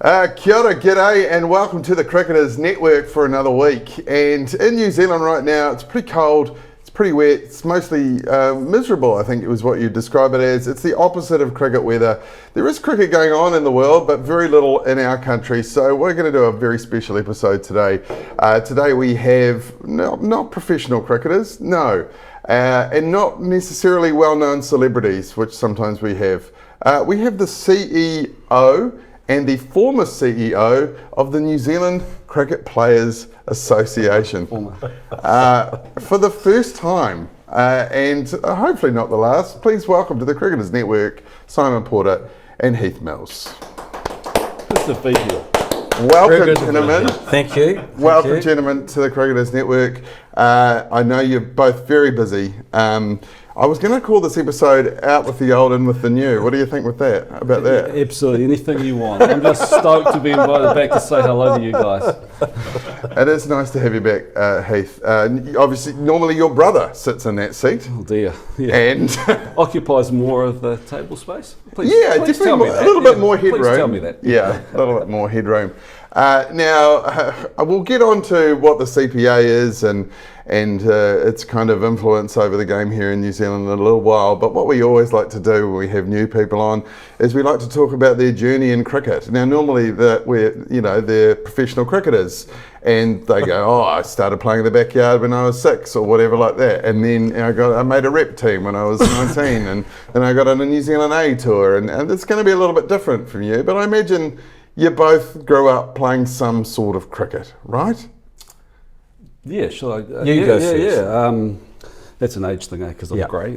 Kia ora, g'day, and welcome to the Cricketers Network for another week. And in New Zealand right now, it's pretty cold, it's pretty wet, it's mostly miserable, I think it was what you'd describe it as. It's the opposite of cricket weather. There is cricket going on in the world, but very little in our country, so we're going to do a very special episode today. Today we have not professional cricketers, no, and not necessarily well-known celebrities, which sometimes we have. We have the CEO and the former CEO of the New Zealand Cricket Players Association. For the first time, and hopefully not the last, please welcome to the Cricketers Network, Simon Porter and Heath Mills. Good to be here. Welcome, gentlemen. Thank you. Welcome, gentlemen, to the Cricketers Network. I know you're both very busy. I was going to call this episode Out with the Old, In with the New. What do you think about that? Absolutely, anything you want. I'm just stoked to be invited back to say hello to you guys. It is nice to have you back, Heath. Obviously, normally your brother sits in that seat. Oh dear. Yeah. And occupies more of the table space. Please definitely tell me that. A little bit more headroom. Please tell me that. Yeah, a little bit more headroom. Now, we'll get on to what the CPA is and its kind of influence over the game here in New Zealand in a little while. But what we always like to do when we have new people on is we like to talk about their journey in cricket. Now, normally they're professional cricketers, and they go, "Oh, I started playing in the backyard when I was 6 or whatever like that, and then I made a rep team when I was 19, and then I got on a New Zealand A tour, and it's going to be a little bit different from you. But I imagine you both grew up playing some sort of cricket, right? Yeah, shall I? You go first. Yeah. That's an age thing, because I'm grey.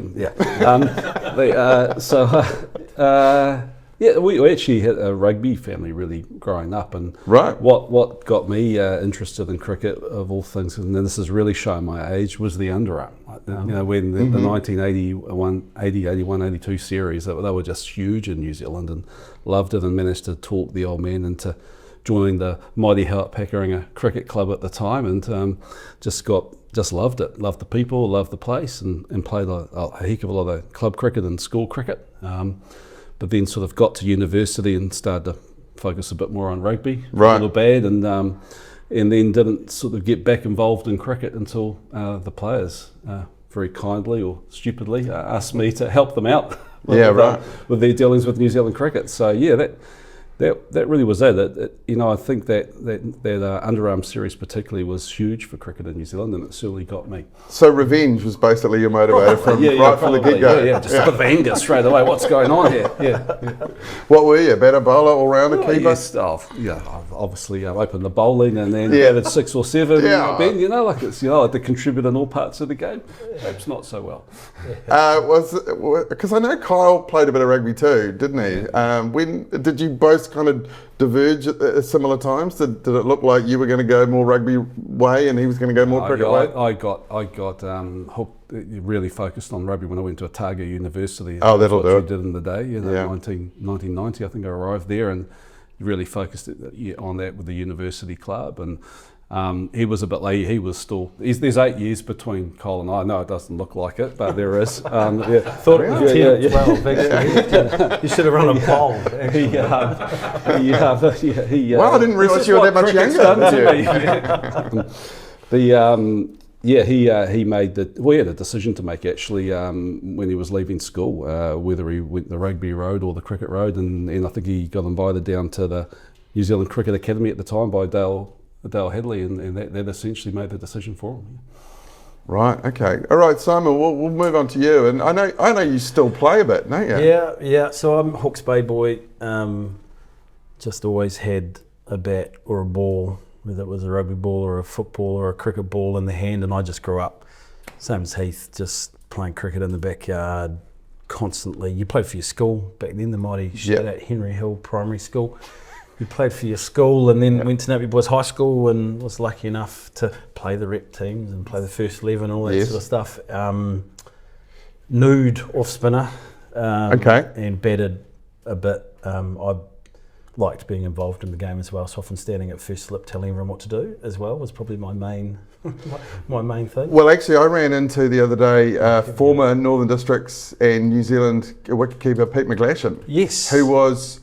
We actually had a rugby family really growing up, and right. What got me interested in cricket of all things, and this is really showing my age, was the underarm. When the 1981, 82 series, they were just huge in New Zealand, and loved it, and managed to talk the old man into joining the mighty Howat Pakuranga Cricket Club at the time, and just loved it, loved the people, loved the place, and played a heck of a lot of club cricket and school cricket. But then sort of got to university and started to focus a bit more on rugby, right. A little bad, and then didn't sort of get back involved in cricket until the players very kindly or stupidly asked me to help them out with their dealings with New Zealand cricket. So that really was it. I think that underarm series particularly was huge for cricket in New Zealand, and it certainly got me. So revenge was basically your motivator from the get-go. Just a bit of anger straight away. What's going on here? Yeah. What were you, batter, bowler, all-rounder, keeper? Yes, I've obviously opened the bowling and then batted 6 or 7. Ben, I to contribute in all parts of the game. Perhaps not so well. Because I know Kyle played a bit of rugby too, didn't he? When did you both kind of diverge at similar times? Did it look like you were going to go more rugby way and he was going to go more cricket way? I got hooked, really focused on rugby when I went to Otago University. Oh, that'll do it. Did in the day, 1990, I think I arrived there, and really focused on that with the university club. And he was a bit late. There's 8 years between Cole and I. No, it doesn't look like it, but there is. Thought it was 10 or 12, actually. You should have run a poll. Well, I didn't realise you were that much younger. He made the decision to make, actually, when he was leaving school, whether he went the rugby road or the cricket road, and I think he got invited down to the New Zealand Cricket Academy at the time by Dale Hadley, and that essentially made the decision for him. Right. Okay. All right, Simon. We'll move on to you. And I know you still play a bit, don't you? Yeah. So I'm a Hawke's Bay boy. Just always had a bat or a ball, whether it was a rugby ball or a football or a cricket ball in the hand, and I just grew up, same as Heath, just playing cricket in the backyard constantly. You played for your school back then, the mighty shout out Henry Hill Primary School. You played for your school, and then went to Napier Boys High School, and was lucky enough to play the rep teams and play the first 11 and all that sort of stuff. Nude off spinner, and batted a bit. I liked being involved in the game as well, so often standing at first slip telling everyone what to do as well was probably my main my main thing. Well, actually, I ran into the other day former Northern Districts and New Zealand wicketkeeper Pete McGlashan. Yes. Who was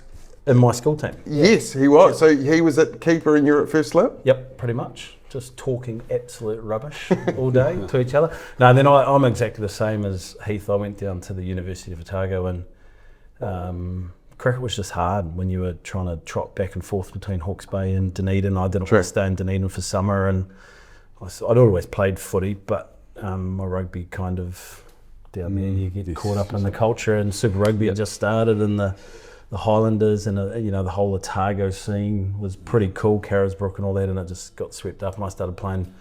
in my school team. Yes, he was. So he was at keeper and you're at first slip? Yep, pretty much. Just talking absolute rubbish all day to each other. No, and then I'm exactly the same as Heath. I went down to the University of Otago, and cricket was just hard when you were trying to trot back and forth between Hawke's Bay and Dunedin. I didn't want to stay in Dunedin for summer, and I'd always played footy, but my rugby kind of down there, you get caught up in the culture, and Super Rugby had just started, and the Highlanders and the whole Otago scene was pretty cool, Carisbrook and all that, and it just got swept up, and I started playing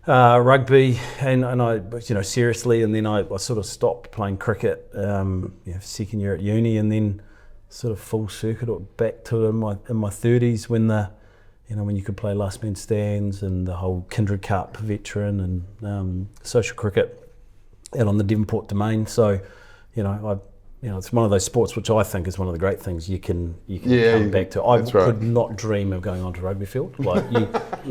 rugby and I seriously, and then I sort of stopped playing cricket second year at uni, and then sort of full circuit or back to it in my 30s when when you could play last man stands and the whole Kindred Cup veteran and social cricket out on the Devonport Domain. So it's one of those sports which I think is one of the great things you can come back to. I could not dream of going onto rugby field. Like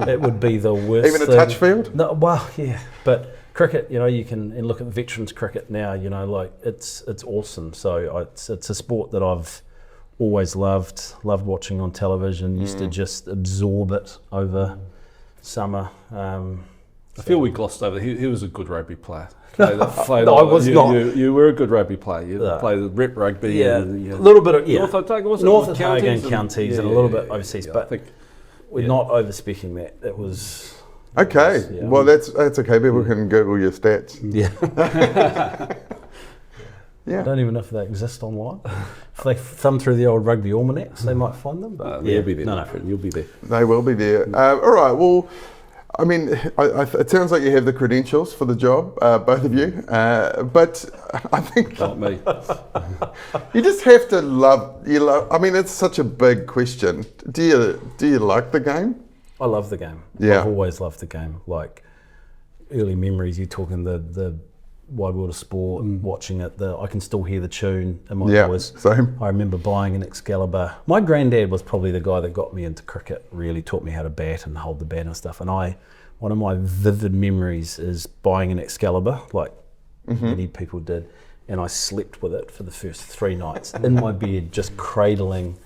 it would be the worst. Even a touch field? No, well, yeah, but cricket, you can and look at the veterans cricket now. It's awesome. So it's a sport that I've always loved watching on television. Used to just absorb it over summer. I feel we glossed over. He was a good rugby player. I was not. You were a good rugby player. You played rep rugby. Yeah, a little bit of North Otago, was it? North Otago and counties, and a little bit overseas. Yeah, but I think we're not overspecking that. It was okay. Well, that's okay. People can Google your stats. Yeah. Yeah. I don't even know if they exist online. If they thumb through the old rugby almanacs, they might find them. But you'll be there. No, you'll be there. They will be there. All right. Well, I mean, it sounds like you have the credentials for the job, both of you. But I think not me. You just have to love. I mean, it's such a big question. Do you like the game? I love the game. Yeah. I've always loved the game. Like early memories, you're talking the Wide World of Sport, watching it. I can still hear the tune in my voice. Same. I remember buying an Excalibur. My granddad was probably the guy that got me into cricket, really taught me how to bat and hold the bat and stuff. And one of my vivid memories is buying an Excalibur, like many people did, and I slept with it for the first 3 nights in my bed, just cradling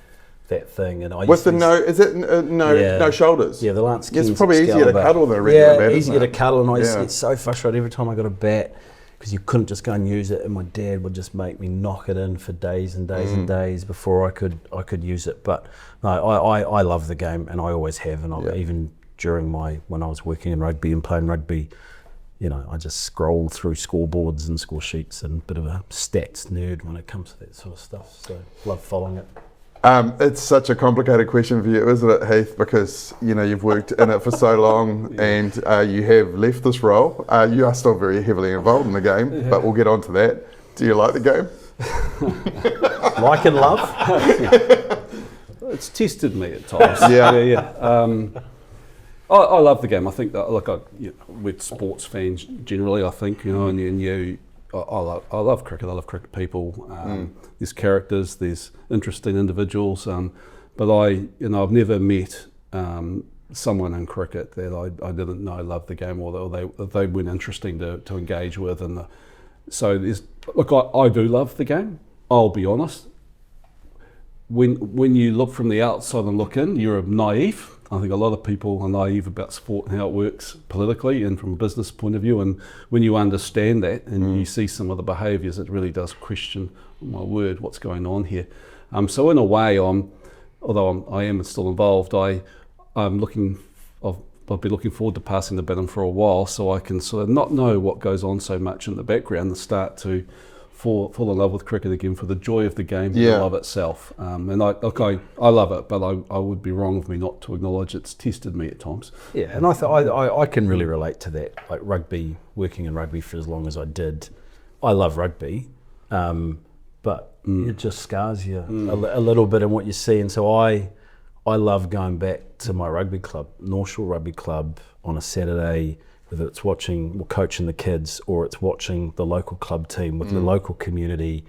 that thing. And with the no shoulders? Yeah, the Lance King's It's probably Excalibur. easier to cuddle than a regular bat. Yeah, easier to cuddle, and I used to Yeah. get so frustrated every time I got a bat because you couldn't just go and use it, and my dad would just make me knock it in for days and days and days before I could use it. But no, I love the game, and I always have, and even during when I was working in rugby and playing rugby, I just scrolled through scoreboards and score sheets, and a bit of a stats nerd when it comes to that sort of stuff. So love following it. It's such a complicated question for you, isn't it, Heath? Because you've worked in it for so long, and you have left this role. You are still very heavily involved in the game, but we'll get on to that. Do you like the game? Like and love? It's tested me at times. Yeah. I love the game. I think that we're sports fans generally. I think I love cricket. I love cricket people. There's characters. There's interesting individuals. But I've never met someone in cricket that I didn't know loved the game, or they weren't interesting to engage with. And so I do love the game. I'll be honest. When you look from the outside and look in, you're naive. I think a lot of people are naive about sport and how it works politically and from a business point of view. And when you understand that and you see some of the behaviours, it really does question, oh my word, what's going on here. So in a way, although I am still involved, I've been looking forward to passing the baton for a while, so I can sort of not know what goes on so much in the background and start to fall in love with cricket again for the joy of the game, the love itself. And I love it, but I would be wrong of me not to acknowledge it's tested me at times. Yeah, and I can really relate to that. Like rugby, working in rugby for as long as I did, I love rugby, but it just scars you a little bit in what you see. And so I love going back to my rugby club, North Shore Rugby Club, on a Saturday, whether it's watching or coaching the kids, or it's watching the local club team with the local community,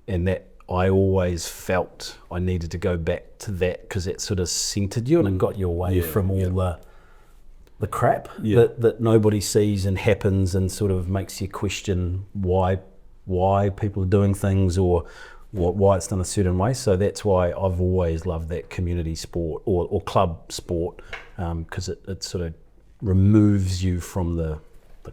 and that I always felt I needed to go back to that because it sort of centered you and it got you away from all the crap that nobody sees and happens, and sort of makes you question why people are doing things, or why it's done a certain way. So that's why I've always loved that community sport or club sport, because it sort of removes you from the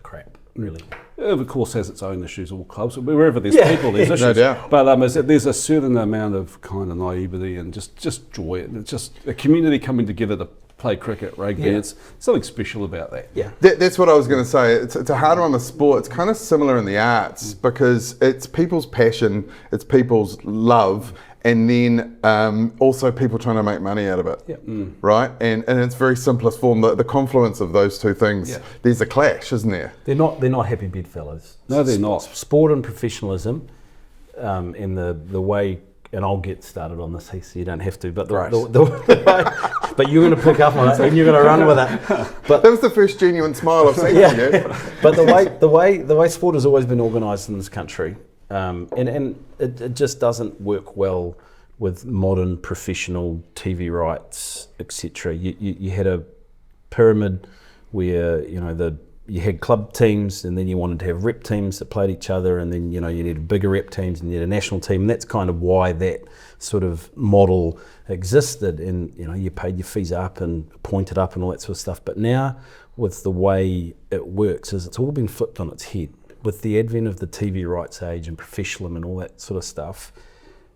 crap, really. It of course has its own issues, all clubs. Wherever there's people, there's issues. No doubt. But there's a certain amount of kind of naivety and just joy. It's just a community coming together to play cricket, rugby. Yeah. It's something special about that. Yeah. That's what I was going to say. It's a harder on the sport. It's kind of similar in the arts because it's people's passion, it's people's love, and then also people trying to make money out of it. Yeah. Right? And in its very simplest form, the confluence of those two things, there's a clash, isn't there? They're not happy bedfellows. No, they're not. Sport and professionalism, in the way, and I'll get started on this, Heath, so you don't have to. But the way, but you're going to pick up on it and you're going to run with it. But That was the first genuine smile I've seen from you. But the way sport has always been organised in this country, and it just doesn't work well with modern professional TV rights, etc. You had a pyramid where you had club teams, and then you wanted to have rep teams that played each other, and then you needed bigger rep teams, and you needed a national team, and that's kind of why that sort of model existed. And you paid your fees up and appointed up and all that sort of stuff. But now, with the way it works, is it's all been flipped on its head. With the advent of the TV rights age and professionalism and all that sort of stuff,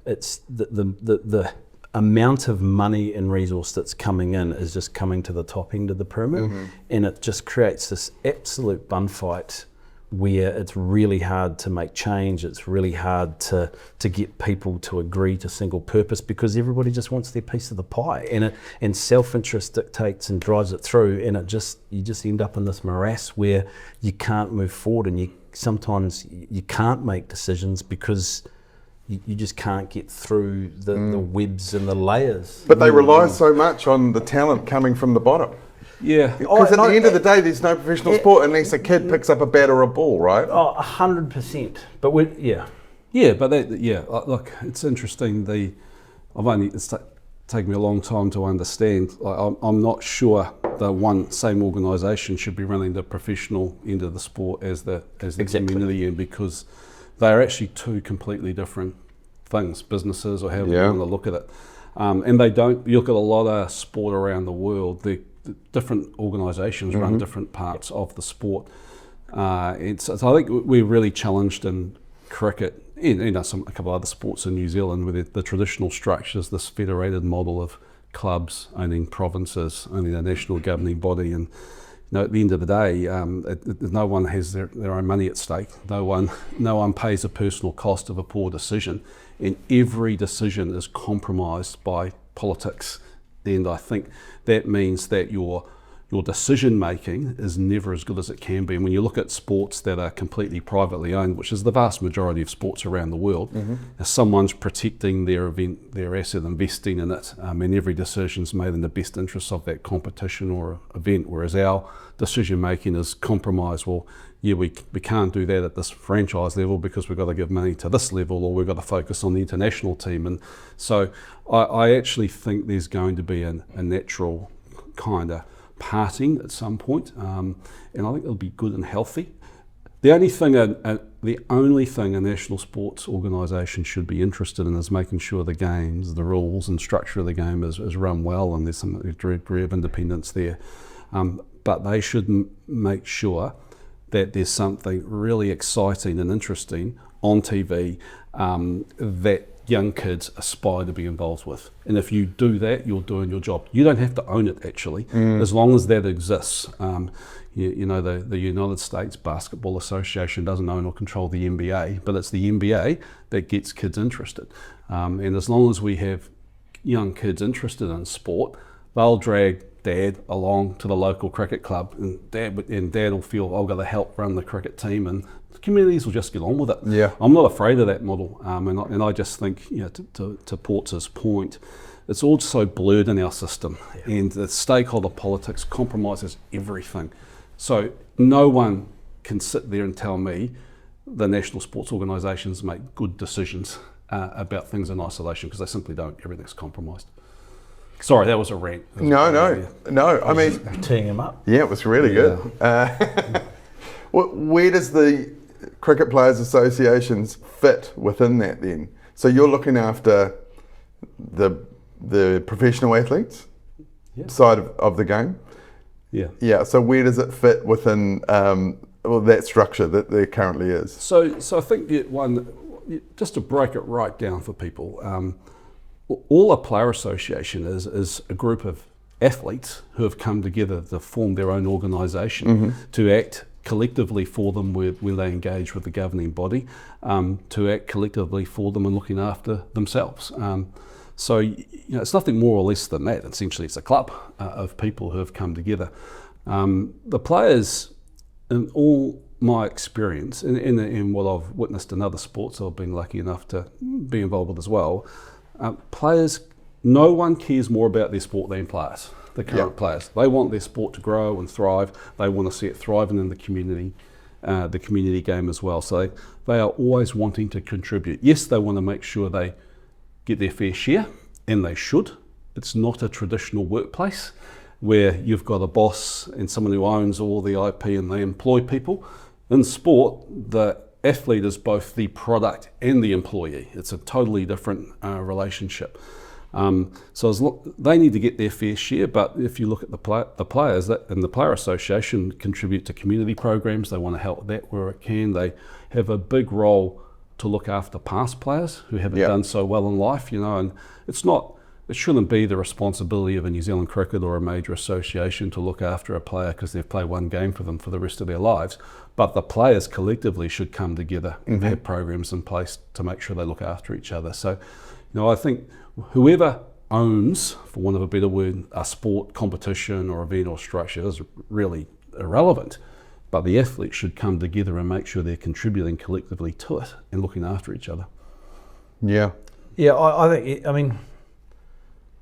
it's the amount of money and resource that's coming in is just coming to the top end of the pyramid, and it just creates this absolute bun fight where it's really hard to make change. It's really hard to get people to agree to single purpose because everybody just wants their piece of the pie, and self-interest dictates and drives it through, and you just end up in this morass where you can't move forward, and sometimes you can't make decisions because you just can't get through the webs and the layers. But they rely so much on the talent coming from the bottom. Yeah. Because at the end of the day, there's no professional sport unless a kid picks up a bat or a ball, right? 100%. But look, it's interesting. It's taken me a long time to understand. I'm not sure the same organisation should be running the professional end of the sport as the community end, because they are actually two completely different things, businesses or however you want to look at it. And they don't. You look at a lot of sport around the world. The different organisations run different parts of the sport. So I think we're really challenged in cricket, and a couple of other sports in New Zealand, where the traditional structures, this federated model of clubs owning provinces, owning the national governing body, and at the end of the day, no one has their own money at stake. No one pays a personal cost of a poor decision, and every decision is compromised by politics. And I think that means that your decision making is never as good as it can be. And when you look at sports that are completely privately owned, which is the vast majority of sports around the world, if someone's protecting their event, their asset, investing in it, and every decision's made in the best interests of that competition or event, whereas our decision making is compromised. Well, we can't do that at this franchise level because we've got to give money to this level, or we've got to focus on the international team. And so I actually think there's going to be a natural kind of parting at some point, and I think it'll be good and healthy. The only thing a national sports organisation should be interested in is making sure the games, the rules and structure of the game is run well, and there's some degree of independence there. But they should make sure that there's something really exciting and interesting on TV that young kids aspire to be involved with. And if you do that, you're doing your job. You don't have to own it, actually, as long as that exists. The United States Basketball Association doesn't own or control the NBA, but it's the NBA that gets kids interested. And as long as we have young kids interested in sport, they'll drag Dad along to the local cricket club, and Dad will feel, I've got to help run the cricket team, and the communities will just get on with it. Yeah. I'm not afraid of that model, and I just think, to Ports's point, it's all so blurred in our system, and the stakeholder politics compromises everything. So no one can sit there and tell me the national sports organisations make good decisions about things in isolation, because they simply don't. Everything's compromised. Sorry, that was a rant. No. I mean, Teeing him up. yeah, it was really good. Where does the Cricket Players Associations fit within that then? So you're looking after the professional athletes side of the game. Yeah. Yeah. So where does it fit within that structure that there currently is? So I think just to break it right down for people, all a player association is a group of athletes who have come together to form their own organisation to act collectively for them where they engage with the governing body, to act collectively for them and looking after themselves. So it's nothing more or less than that. Essentially, it's a club of people who have come together. The players, in all my experience, and in what I've witnessed in other sports I've been lucky enough to be involved with as well, players, no one cares more about their sport than players, the current players. They want their sport to grow and thrive. They want to see it thriving in the community game as well. So they are always wanting to contribute. Yes, they want to make sure they get their fair share, and they should. It's not a traditional workplace where you've got a boss and someone who owns all the IP and they employ people. In sport, the athlete is both the product and the employee. It's a totally different relationship. So they need to get their fair share, but if you look at the players and the player association contribute to community programs, they want to help that where it can. They have a big role to look after past players who haven't done so well in life, and it shouldn't be the responsibility of a New Zealand Cricket or a major association to look after a player because they've played one game for them for the rest of their lives. But the players collectively should come together and have programs in place to make sure they look after each other. So, I think whoever owns, for want of a better word, a sport, competition or event or structure is really irrelevant. But the athletes should come together and make sure they're contributing collectively to it and looking after each other. Yeah. Yeah, I think,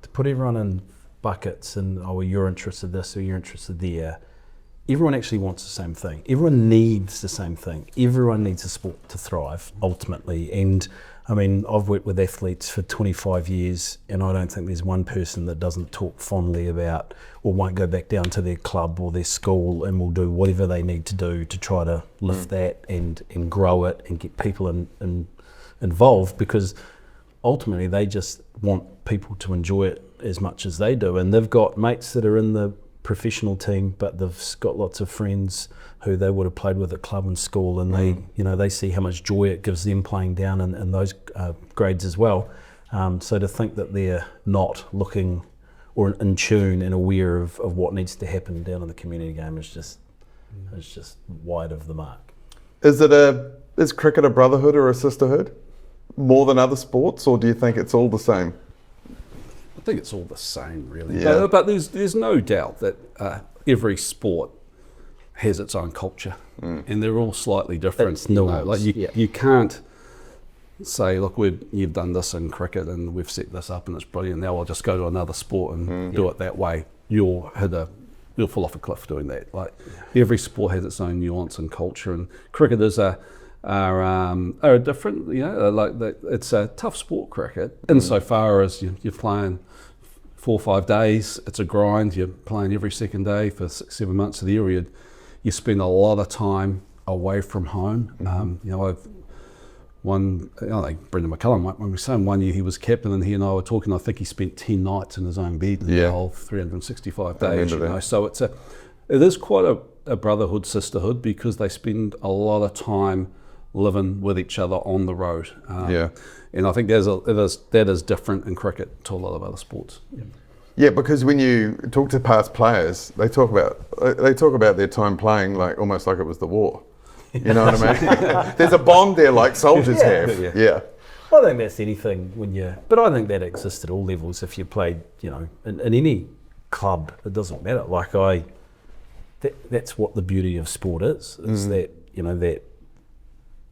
to put everyone in buckets and, you're interested in this or you're interested there, everyone actually wants the same thing. Everyone needs the same thing. Everyone needs a sport to thrive, ultimately. And I've worked with athletes for 25 years and I don't think there's one person that doesn't talk fondly about or won't go back down to their club or their school and will do whatever they need to do to try to lift that and grow it and get people involved, because ultimately they just want people to enjoy it as much as they do. And they've got mates that are in the professional team, but they've got lots of friends who they would have played with at club and school, and they see how much joy it gives them playing down in those grades as well. So to think that they're not looking or in tune and aware of what needs to happen down in the community game is just wide of the mark. Is cricket a brotherhood or a sisterhood more than other sports, or do you think it's all the same? I think it's all the same, really. Yeah. But there's no doubt that every sport has its own culture, and they're all slightly different. It's nuanced. You can't say, look, you've done this in cricket and we've set this up and it's brilliant. Now I'll just go to another sport and do it that way. You'll fall off a cliff doing that. Like every sport has its own nuance and culture, and cricketers are different. It's a tough sport, cricket, insofar as you're playing 4 or 5 days. It's a grind. You're playing every second day for 6-7 months of the year. You spend a lot of time away from home. Brendan McCullum, when we saw him one year, he was captain, and he and I were talking. I think he spent 10 nights in his own bed in the whole 365 days. So it is quite a brotherhood, sisterhood, because they spend a lot of time living with each other on the road. And I think that is different in cricket to a lot of other sports. Yeah, because when you talk to past players, they talk about their time playing almost like it was the war. You know what I mean? There's a bond there like soldiers have. Yeah. I think that's anything but I think that exists at all levels. If you played, in any club, it doesn't matter. That's what the beauty of sport is. It's that, that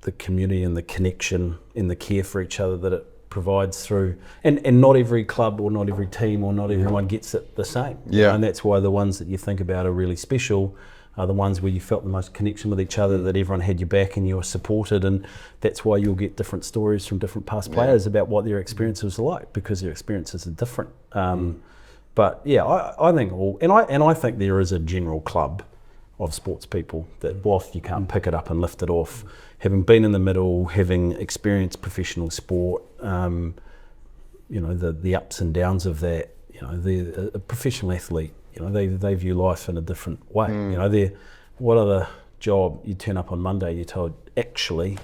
the community and the connection and the care for each other that it provides through, and not every club or not every team or not everyone gets it the same. And that's why the ones that you think about are really special are the ones where you felt the most connection with each other, that everyone had your back and you were supported, and that's why you'll get different stories from different past players about what their experiences are like, because their experiences are different. But I think I think there is a general club of sports people that, whilst you can't pick it up and lift it off, having been in the middle, having experienced professional sport, the ups and downs of that. They're a professional athlete. They view life in a different way. What other job you turn up on Monday, you're told, actually,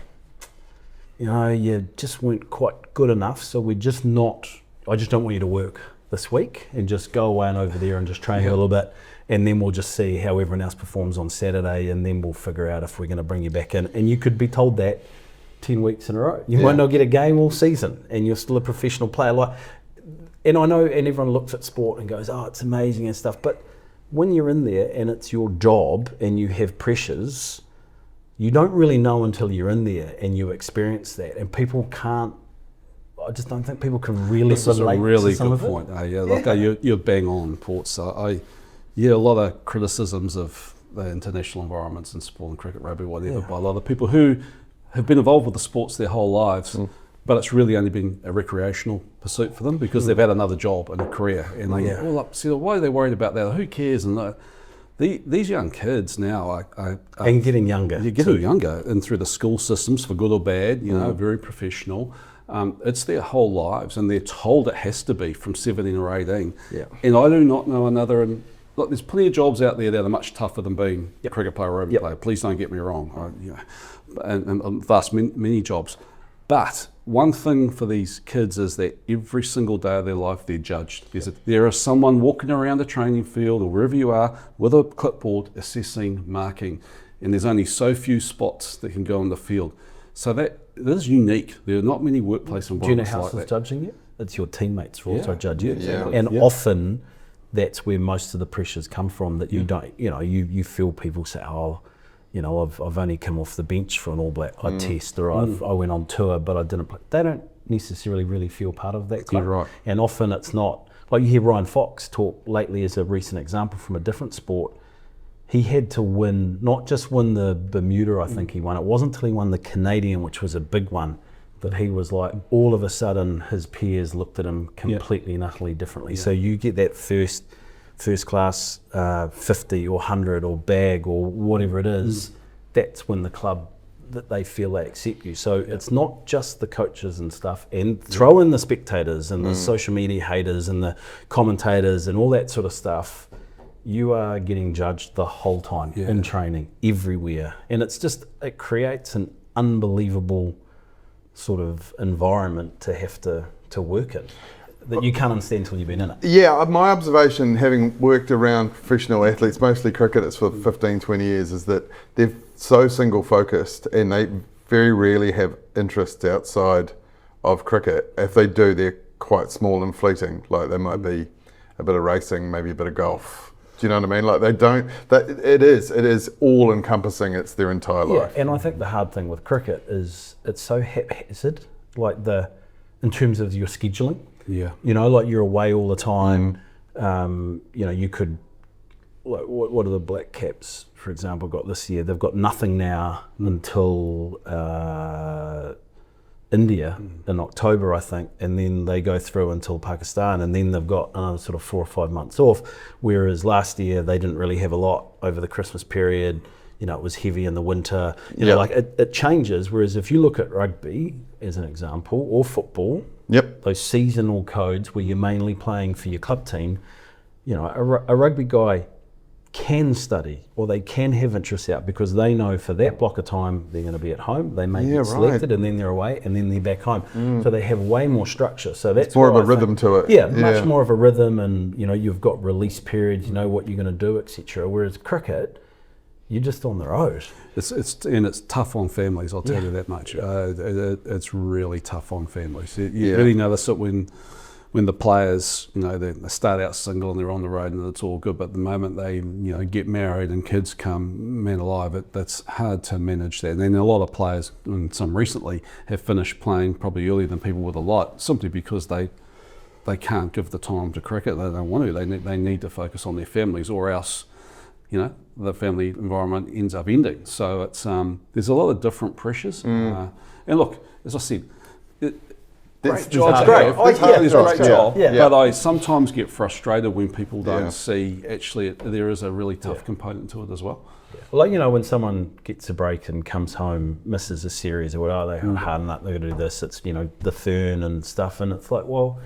you just weren't quite good enough, so I just don't want you to work this week, and just go away and over there and just train a little bit, and then we'll just see how everyone else performs on Saturday, and then we'll figure out if we're going to bring you back in. And you could be told that 10 weeks in a row. You might not get a game all season, and you're still a professional player. And I know, and everyone looks at sport and goes, oh, it's amazing and stuff, but when you're in there and it's your job and you have pressures, you don't really know until you're in there and you experience that. And I just don't think people can really relate to some of it. This is a really good point. You're bang on, Ports. A lot of criticisms of the international environments in sport and cricket, rugby, whatever, by a lot of people who have been involved with the sports their whole lives, but it's really only been a recreational pursuit for them because they've had another job and a career, and they get all up. So why are they worried about that? Who cares? And these young kids now are getting younger. You're getting younger, and through the school systems, for good or bad, very professional. It's their whole lives, and they're told it has to be from 17 or 18. Yeah. And I do not know another. And look, there's plenty of jobs out there that are much tougher than being a cricket player or rugby player. Please don't get me wrong. And vast many jobs. But one thing for these kids is that every single day of their life they're judged. There is someone walking around the training field or wherever you are with a clipboard assessing, marking, and there's only so few spots that can go on the field. So that is unique. There are not many workplace environments like that. Do you know how judging you? It's your teammates who also judge you. Yeah. And often that's where most of the pressures come from, that you don't, you feel people say, I've only come off the bench for an All Black test, or I went on tour but I didn't play. They don't necessarily really feel part of that club. You're right. And often it's not, like you hear Ryan Fox talk lately as a recent example from a different sport. He had to not just win the Bermuda, I think he won. It wasn't until he won the Canadian, which was a big one, that he was like, all of a sudden his peers looked at him completely and utterly differently. So you get that first class 50 or 100 or bag or whatever it is, that's when the club, that they feel they accept you. So it's not just the coaches and stuff, and throw in the spectators and the social media haters and the commentators and all that sort of stuff. You are getting judged the whole time in training, everywhere. And it creates an unbelievable sort of environment to have to work in, that you can't understand until you've been in it. Yeah, my observation, having worked around professional athletes, mostly cricketers for 15, 20 years, is that they're so single focused and they very rarely have interests outside of cricket. If they do, they're quite small and fleeting. Like they might be a bit of racing, maybe a bit of golf. Do you know what I mean? Like they don't, it is all encompassing. It's their entire life. Yeah, and I think the hard thing with cricket is it's so haphazard, in terms of your scheduling. Yeah. Like you're away all the time. You could, what are the Black Caps, for example, got this year? They've got nothing now until India in October, I think, and then they go through until Pakistan, and then they've got another sort of 4 or 5 months off, whereas last year they didn't really have a lot over the Christmas period. It was heavy in the winter. It changes, whereas if you look at rugby as an example, or football, those seasonal codes where you're mainly playing for your club team, a rugby guy can study, or they can have interests out, because they know for that block of time they're going to be at home, they may get selected, and then they're away, and then they're back home. So they have way more structure. So that's more of a rhythm to it. Yeah, much more of a rhythm, and you've got release periods, you know what you're going to do, etc. Whereas cricket, you're just on the road. It's tough on families, I'll tell you that much. It's really tough on families. You really notice it when the players, they start out single and they're on the road and it's all good, but the moment they, get married and kids come, man alive, that's hard to manage that. And then a lot of players, and some recently, have finished playing probably earlier than people with a lot, simply because they can't give the time to cricket. They don't want to. They need to focus on their families, or else, the family environment ends up ending. So it's there's a lot of different pressures. And look, as I said, great job. It's great. It's a great job. Yeah. But I sometimes get frustrated when people don't see actually there is a really tough component to it as well. Like, when someone gets a break and comes home, misses a series or whatever, they harden up, they're going to do this, it's, the Fern and stuff, and it's like, well,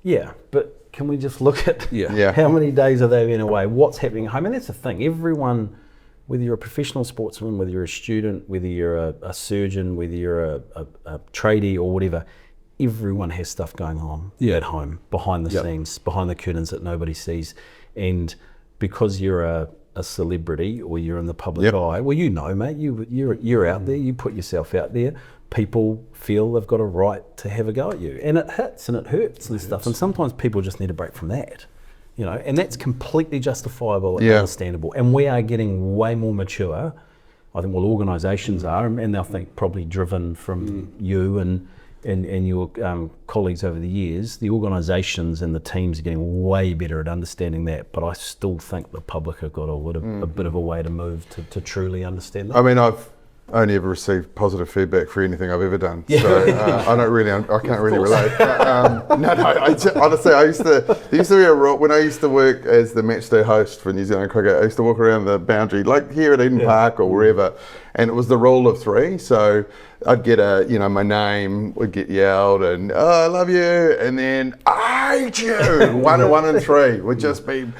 yeah, but can we just look at how many days have they been away, what's happening at home? And that's the thing, everyone, whether you're a professional sportsman, whether you're a student, whether you're a surgeon, whether you're a tradie or whatever, everyone has stuff going on at home, behind the scenes, behind the curtains that nobody sees. And because you're a celebrity or you're in the public eye, well, mate, you're out there, you put yourself out there, people feel they've got a right to have a go at you, and it hits and it hurts and stuff, and sometimes people just need a break from that, and that's completely justifiable and understandable, and we are getting way more mature. I think organisations are, and I think probably driven from you and your colleagues over the years, the organisations and the teams are getting way better at understanding that, but I still think the public have got a bit of a way to move to truly understand that. I mean, I've only ever received positive feedback for anything I've ever done, so I can't really relate. But, honestly, there used to be a rule when I used to work as the matchday host for New Zealand cricket. I used to walk around the boundary, like here at Eden Park or wherever, and it was the rule of three. So I'd get my name would get yelled, and I love you, and then I hate you. 1 and 3 would just be.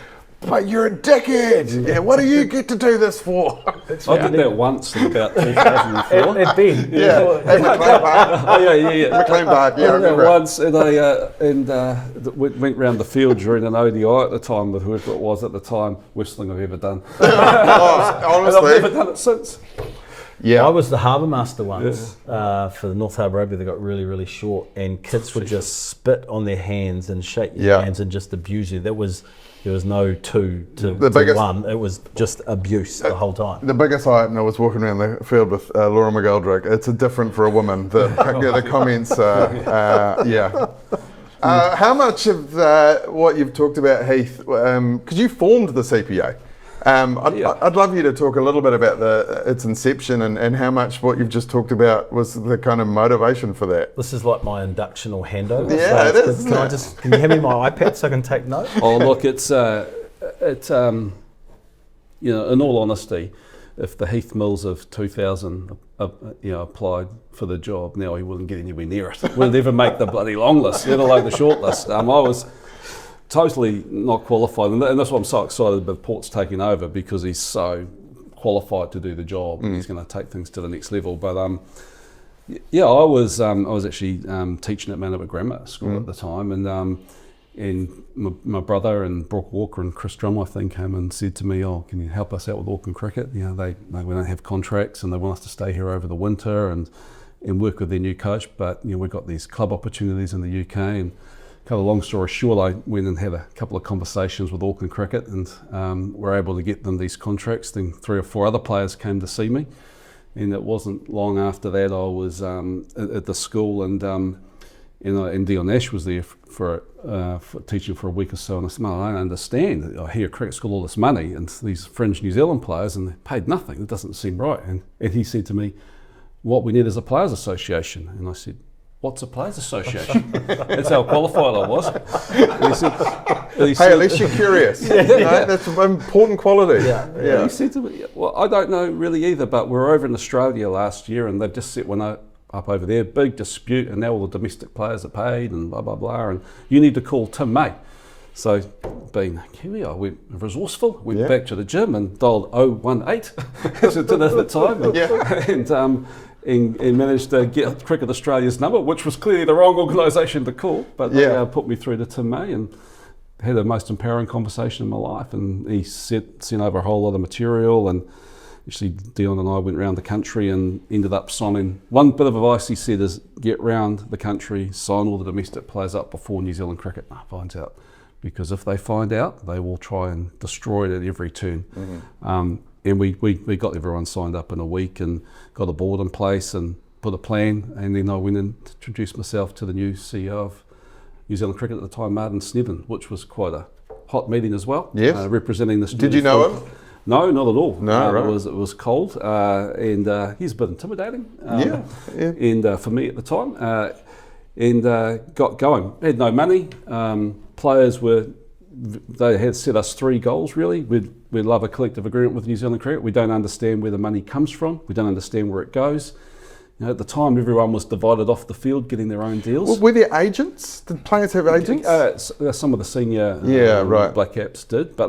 But you're a dickhead! Yeah, what do you get to do this for? I did that once in about 2004. At Ben. At McLean Park. McLean Park, I remember. Once, and went round the field during an ODI at the time with whoever it was at the time, worst thing I've ever done. Honestly. And I've never done it since. Yeah, I was the harbour master once for the North Harbour Rugby. They got really, really short, and kids would just spit on their hands and shake your hands and just abuse you. There was no 2 to 1. It was just abuse the whole time. The biggest eye opener was walking around the field with Laura McGoldrick. It's different for a woman. The comments, how much of what you've talked about, Heath, because you formed the CPA. I'd love you to talk a little bit about its inception and how much what you've just talked about was the kind of motivation for that. This is like my induction or handover. Yeah, so it is. Can you hand me my iPad so I can take notes? Oh, look, it's in all honesty, if the Heath Mills of 2000 applied for the job, now he wouldn't get anywhere near it. We'd never make the bloody long list, let alone the short list. I was totally not qualified, and that's why I'm so excited about Port's taking over, because he's so qualified to do the job. He's going to take things to the next level. But I was actually teaching at Mount Albert Grammar School at the time, and my brother and Brock Walker and Chris Drum, I think, came and said to me, "Oh, can you help us out with Auckland cricket? We don't have contracts, and they want us to stay here over the winter and work with their new coach. But we've got these club opportunities in the UK." And kind of long story short, I went and had a couple of conversations with Auckland Cricket, and were able to get them these contracts. Then 3 or 4 other players came to see me, and it wasn't long after that I was at the school, and Dion Ash was there for teaching for a week or so, and I said, "Well, I don't understand. I hear cricket school all this money and these fringe New Zealand players, and they paid nothing. It doesn't seem right." And he said to me, "What we need is a players' association." And I said, "What's a players' association?" That's how qualified I was. He said, at least you're curious. That's an important quality. Yeah. He said to me, "Well, I don't know really either, but we're over in Australia last year, and they've just set one up over there, big dispute, and now all the domestic players are paid, and blah, blah, blah, and you need to call Tim May." So, being Kiwi, I went resourceful, went back to the gym and dialed 018 as it did at the time, and managed to get Cricket Australia's number, which was clearly the wrong organisation to call, but they put me through to Tim May and had the most empowering conversation in my life, and he sent over a whole lot of material, and actually Dion and I went around the country and ended up signing. One bit of advice he said is get round the country, sign all the domestic players up before New Zealand cricket finds out, because if they find out, they will try and destroy it at every turn. And we got everyone signed up in a week and got a board in place and put a plan, and then I went and introduced myself to the new CEO of New Zealand Cricket at the time, Martin Snedden, which was quite a hot meeting as well. Yes. Representing the Did you know him? No, not at all. No, right. It was cold, and he's a bit intimidating. And for me at the time. and got going. Had no money. Players they had set us 3 goals really. We'd love a collective agreement with New Zealand Cricket. We don't understand where the money comes from. We don't understand where it goes. At the time, everyone was divided off the field, getting their own deals. Well, were there agents? Did players have agents? Some of the senior right. Black Caps did, but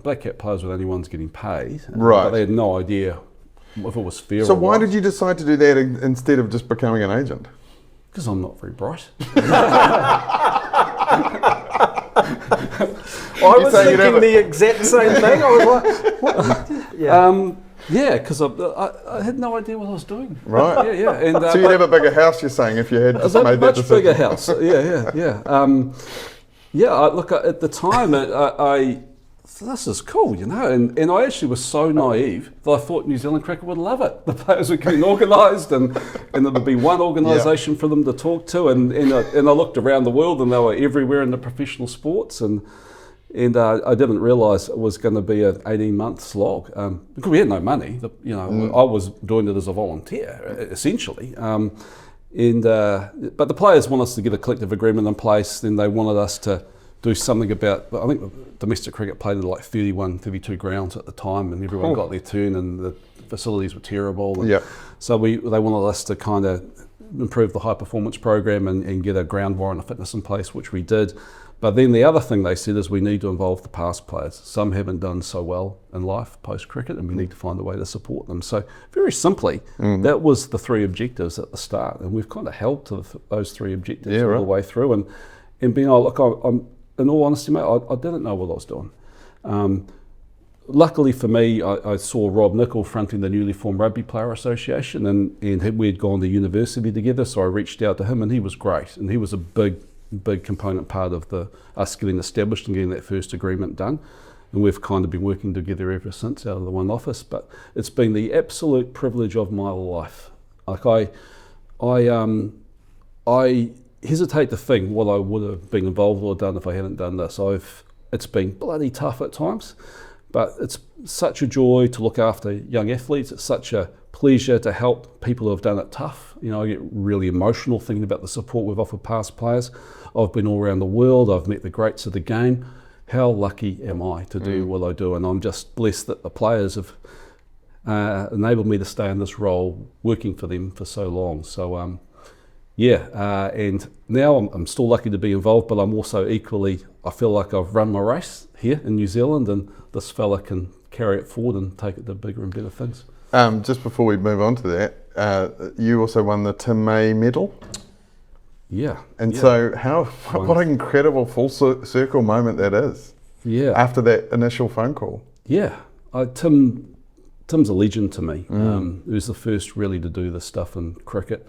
Black Cap players were the only ones getting paid. Right. But they had no idea if it was fair. So or why right. did you decide to do that instead of just becoming an agent? Because I'm not very bright. I was thinking the exact same thing. I was like, what? Yeah. Because I had no idea what I was doing. Right. Yeah. And, so you'd have a bigger house, you're saying, if you had just made that decision. Much bigger house. Yeah. Look, at the time, I this is cool, and I actually was so naive that I thought New Zealand Cricket would love it. The players were getting organised, and there would be one organisation for them to talk to, and I looked around the world, and they were everywhere in the professional sports, and I didn't realise it was going to be an 18-month slog because we had no money. I was doing it as a volunteer, essentially. But the players wanted us to get a collective agreement in place. Then they wanted us to do something about, I think domestic cricket played at like 31, 32 grounds at the time, and everyone got their turn, and the facilities were terrible. And so they wanted us to kind of improve the high performance program and get a ground warrant of fitness in place, which we did. But then the other thing they said is we need to involve the past players. Some haven't done so well in life post-cricket, and we need to find a way to support them. So very simply, that was the 3 objectives at the start, and we've kind of held to those 3 objectives all the way through. And being, I'm in all honesty, mate, I didn't know what I was doing. Luckily for me, I saw Rob Nichol fronting the newly formed Rugby Player Association, and we'd gone to university together, so I reached out to him, and he was great, and he was a big component part of us getting established and getting that first agreement done. And we've kind of been working together ever since out of the one office. But it's been the absolute privilege of my life. Like I hesitate to think what I would have been involved or done if I hadn't done this. It's been bloody tough at times, but it's such a joy to look after young athletes. It's such a pleasure to help people who have done it tough. I get really emotional thinking about the support we've offered past players. I've been all around the world. I've met the greats of the game. How lucky am I to do what I do? And I'm just blessed that the players have enabled me to stay in this role, working for them for so long. So and now I'm still lucky to be involved, but I'm also equally, I feel like I've run my race here in New Zealand, and this fella can carry it forward and take it to bigger and better things. Just before we move on to that, you also won the Tim May medal. Yeah. And so what an incredible full circle moment that is. Yeah. After that initial phone call. Yeah. Tim's a legend to me. He was the first really to do this stuff in cricket.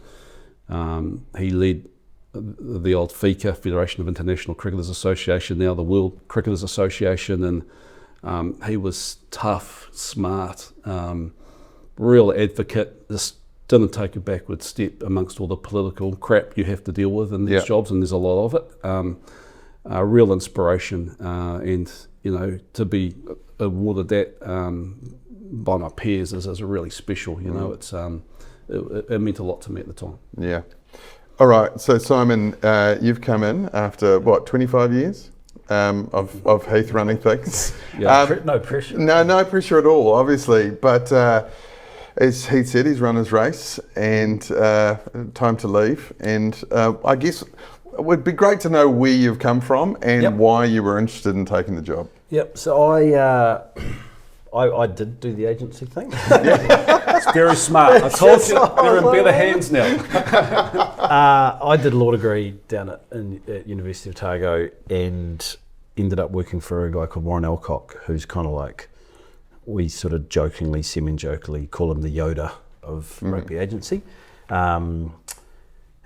He led the old FICA, Federation of International Cricketers Association, now the World Cricketers Association, and he was tough, smart, real advocate, just didn't take a backward step amongst all the political crap you have to deal with in these jobs, and there's a lot of it. A real inspiration, and to be awarded that by my peers is really special. It's it meant a lot to me at the time. Yeah. All right. So Simon, you've come in after 25 years of Heath running things. No pressure. No pressure at all, obviously. But as Heath said, he's run his race, and time to leave. And I guess it would be great to know where you've come from and why you were interested in taking the job. Yep. So I did do the agency thing. It's very smart. I told you, they're in better hands now. I did a law degree down at University of Otago, and ended up working for a guy called Warren Alcock, who's kind of like, we sort of jokingly, semi-jokingly call him the Yoda of rugby agency. And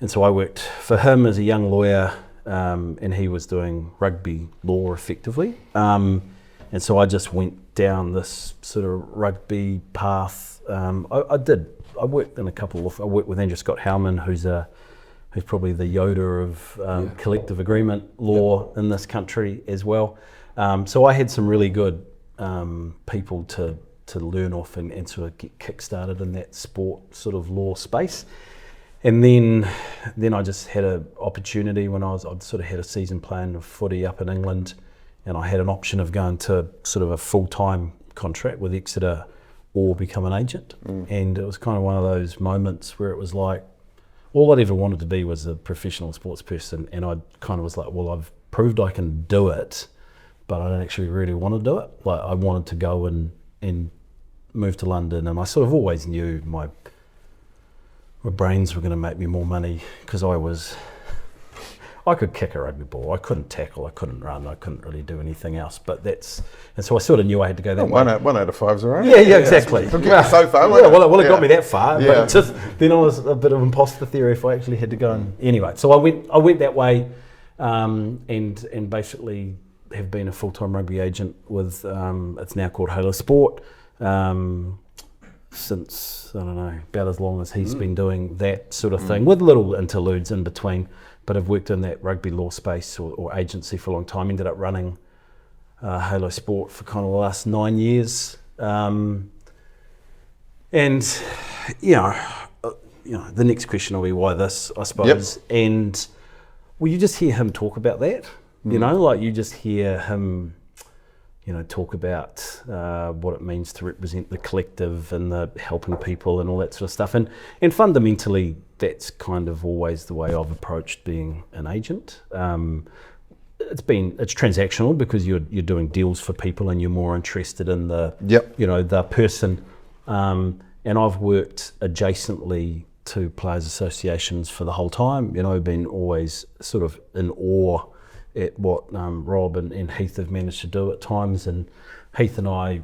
so I worked for him as a young lawyer, and he was doing rugby law effectively. And so I just went down this sort of rugby path. I worked in I worked with Andrew Scott Howman, who's probably the Yoda of collective agreement law in this country as well. So I had some really good people to learn off and sort of get kick-started in that sport sort of law space. And then I just had an opportunity when I'd sort of had a season playing of footy up in England, and I had an option of going to sort of a full-time contract with Exeter or become an agent. And it was kind of one of those moments where it was like, all I'd ever wanted to be was a professional sports person, and I kind of was like, well, I've proved I can do it, but I don't actually really want to do it. Like, I wanted to go and move to London, and I sort of always knew my brains were going to make me more money, because I could kick a rugby ball, I couldn't tackle, I couldn't run, I couldn't really do anything else. And so I sort of knew I had to go that way. 1 out of 5's all right. Yeah, exactly. It'll get you so far. Well, it got me that far, Yeah. but just then I was a bit of imposter theory if I actually had to go. And anyway, so I went that way, and basically have been a full-time rugby agent with it's now called Hurley Sport. Since, I don't know, about as long as he's been doing that sort of thing, with little interludes in between, but I've worked in that rugby law space or agency for a long time. Ended up running Halo Sport for kind of the last 9 years. And, the next question will be why this, I suppose. Yep. And, well, you just hear him talk about that, like you just hear him talk about what it means to represent the collective and the helping people and all that sort of stuff. And fundamentally, that's kind of always the way I've approached being an agent. It's transactional, because you're doing deals for people and you're more interested in the the person. And I've worked adjacently to players' associations for the whole time. Been always sort of in awe at what Rob and Heath have managed to do at times. And Heath and I,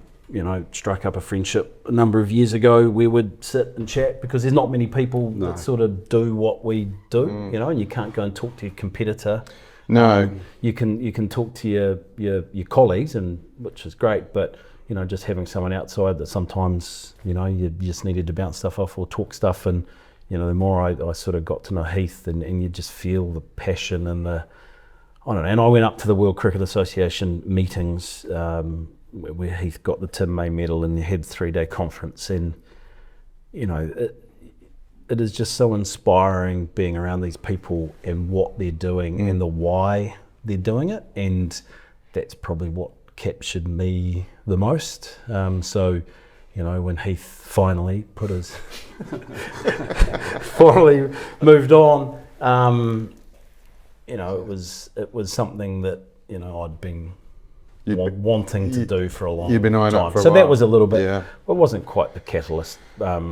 struck up a friendship a number of years ago. We would sit and chat, because there's not many people that sort of do what we do, and you can't go and talk to your competitor. No. You can talk to your colleagues, and which is great, but just having someone outside that sometimes you just needed to bounce stuff off or talk stuff. And the more I sort of got to know Heath, and you just feel the passion and the, I don't know. And I went up to the World Cricket Association meetings where Heath got the Tim May medal, and you had 3-day conference, and it is just so inspiring being around these people and what they're doing and the why they're doing it. And that's probably what captured me the most. So when Heath finally finally moved on, it was something that I'd been wanting to do for a long time. You've been eyeing up for a so while. That was a little bit. Yeah. It wasn't quite the catalyst, but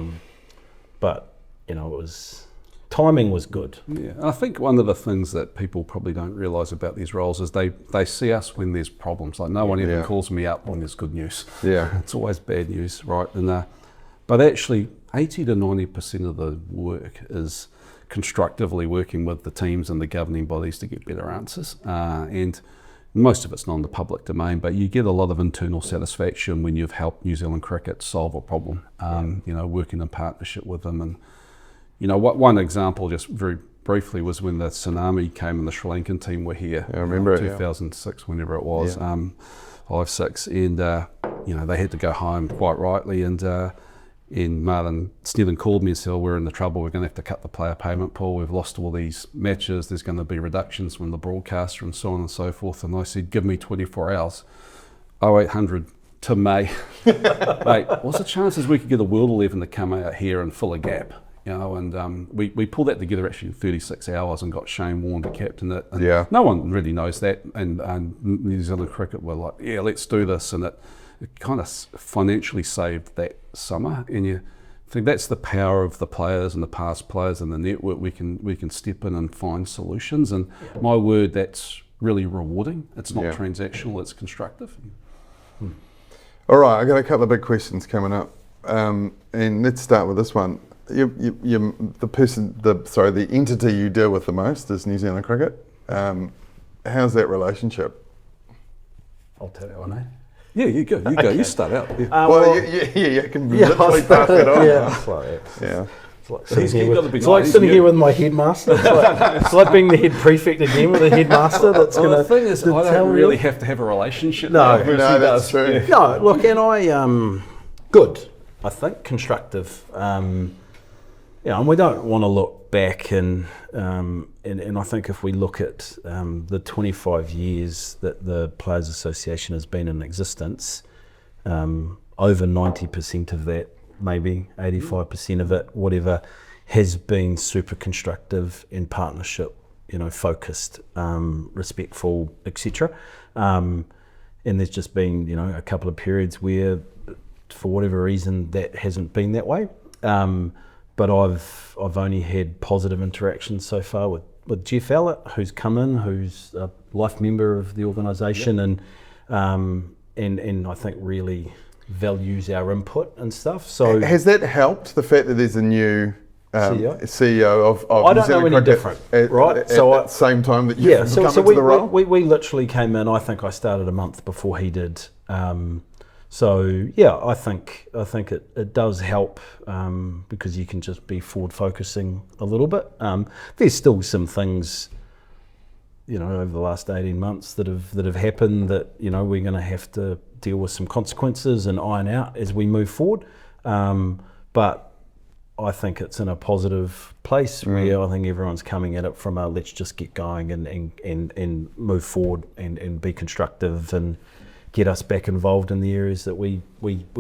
it was. Timing was good. Yeah, and I think one of the things that people probably don't realise about these roles is they see us when there's problems. Like, no one ever calls me up when there's good news. Yeah. It's always bad news, right? And but actually, 80 to 90% of the work is constructively working with the teams and the governing bodies to get better answers. And most of it's not in the public domain, but you get a lot of internal satisfaction when you've helped New Zealand cricket solve a problem. Working in partnership with them. And one example, just very briefly, was when the tsunami came and the Sri Lankan team were here. I remember it. 2006, whenever it was, 5-6, and they had to go home, quite rightly. And Martin Snelling called me and said, we're in the trouble, we're going to have to cut the player payment pool, we've lost all these matches, there's going to be reductions from the broadcaster and so on and so forth. And I said, give me 24 hours, 0800 to May. Mate, what's the chances we could get a World 11 to come out here and fill a gap? And we pulled that together actually in 36 hours and got Shane Warne to captain it. And no one really knows that. And New Zealand cricket were like, yeah, let's do this. And it kind of financially saved that summer. And you think that's the power of the players and the past players and the network. We can step in and find solutions. And my word, that's really rewarding. It's not transactional, it's constructive. All right, I got a couple of big questions coming up. And let's start with this one. The entity you deal with the most is New Zealand cricket. How's that relationship? I'll tell you one, eh? Yeah, you go. You start out. Yeah. You can literally pass that on. It's like sitting here with my headmaster. It's like being the head prefect again with a headmaster that's going to. The thing is, I don't really have to have a relationship. No, that's true. No, look, and I good. I think constructive. Yeah, and we don't want to look back, and I think if we look at the 25 years that the Players Association has been in existence, over 90% of that, maybe 85% of it, whatever, has been super constructive and partnership, focused, respectful, etc. And there's just been, a couple of periods where, for whatever reason, that hasn't been that way. But I've only had positive interactions so far with Jeff Allett, who's come in, who's a life member of the organisation, and I think really values our input and stuff. So has that helped, the fact that there's a new CEO of I don't New Zealand know any Cricket different, right? At the same time that you've come into the role? We literally came in. I think I started a month before he did. So yeah, I think it does help because you can just be forward focusing a little bit. There's still some things, over the last 18 months that have happened that we're going to have to deal with some consequences and iron out as we move forward. But I think it's in a positive place where I think everyone's coming at it from a let's just get going and move forward and be constructive and get us back involved in the areas that we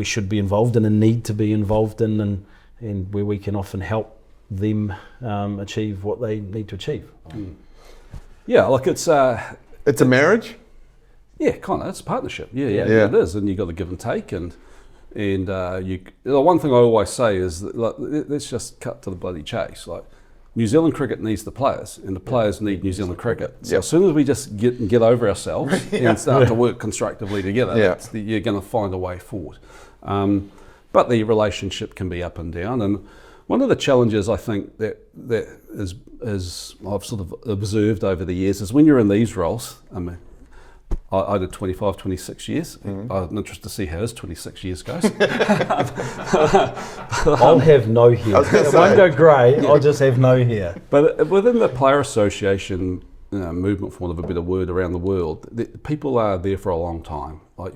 should be involved in and need to be involved in, and where we can often help them achieve what they need to achieve. Yeah, like it's a marriage? Yeah, kind of. It's a partnership. Yeah, it is, and you got the give and take, and the one thing I always say is that, like, let's just cut to the bloody chase. Like, New Zealand cricket needs the players, and the players need New Zealand cricket. So as soon as we just get over ourselves and start to work constructively together, you're going to find a way forward. But the relationship can be up and down, and one of the challenges I think that is I've sort of observed over the years is when you're in these roles. I did 25, 26 years. I'm interested to see how his 26 years goes. I'll have no hair. It won't go grey, I'll just have no hair. But within the Player Association movement, for want of a better word, around the world, people are there for a long time. Like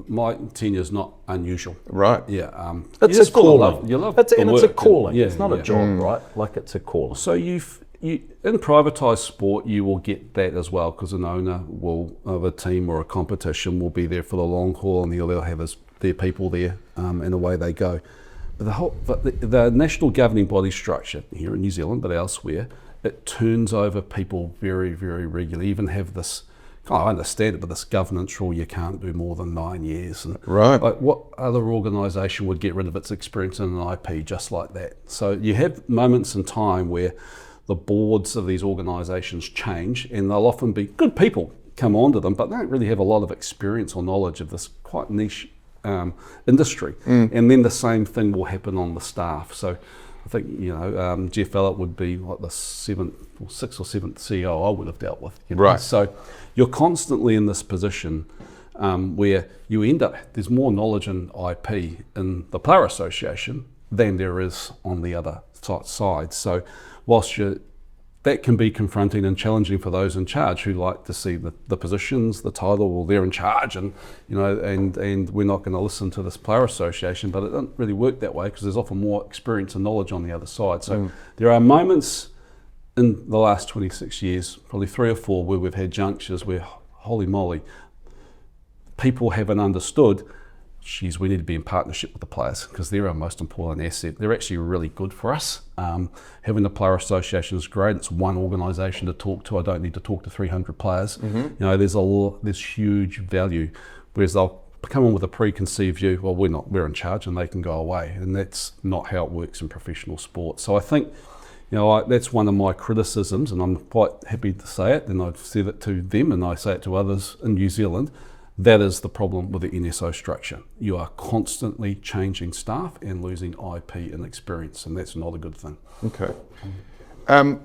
my tenure is not unusual. Right. Yeah. It's a calling. You love it's a calling. Yeah, it's not a job, right? Like, it's a calling. So you in privatised sport, you will get that as well, because an owner of a team or a competition will be there for the long haul, and they'll have their people there, and away they go. But the national governing body structure here in New Zealand, but elsewhere, it turns over people very, very regularly. You even have this, I understand it, but this governance rule, you can't do more than 9 years. And right. Like, what other organisation would get rid of its experience in an IP just like that? So you have moments in time where the boards of these organisations change, and they'll often be good people come onto them, but they don't really have a lot of experience or knowledge of this quite niche industry. And then the same thing will happen on the staff. So I think Jeff Allett would be like the 6th or 7th CEO I would have dealt with. Right. So you're constantly in this position where you end up, there's more knowledge in IP in the Player Association than there is on the other side. So whilst that can be confronting and challenging for those in charge who like to see the positions, the title, well, they're in charge, and and we're not going to listen to this Player Association, but it doesn't really work that way because there's often more experience and knowledge on the other side. So there are moments in the last 26 years, probably 3 or 4, where we've had junctures where, holy moly, people haven't understood, geez, we need to be in partnership with the players because they're our most important asset. They're actually really good for us. Having the Player Association is great. It's one organisation to talk to. I don't need to talk to 300 players. There's huge value. Whereas they'll come in with a preconceived view, well, we're in charge and they can go away. And that's not how it works in professional sport. So I think, that's one of my criticisms, and I'm quite happy to say it, and I've said it to them and I say it to others in New Zealand. That is the problem with the NSO structure. You are constantly changing staff and losing IP and experience, and that's not a good thing. Okay.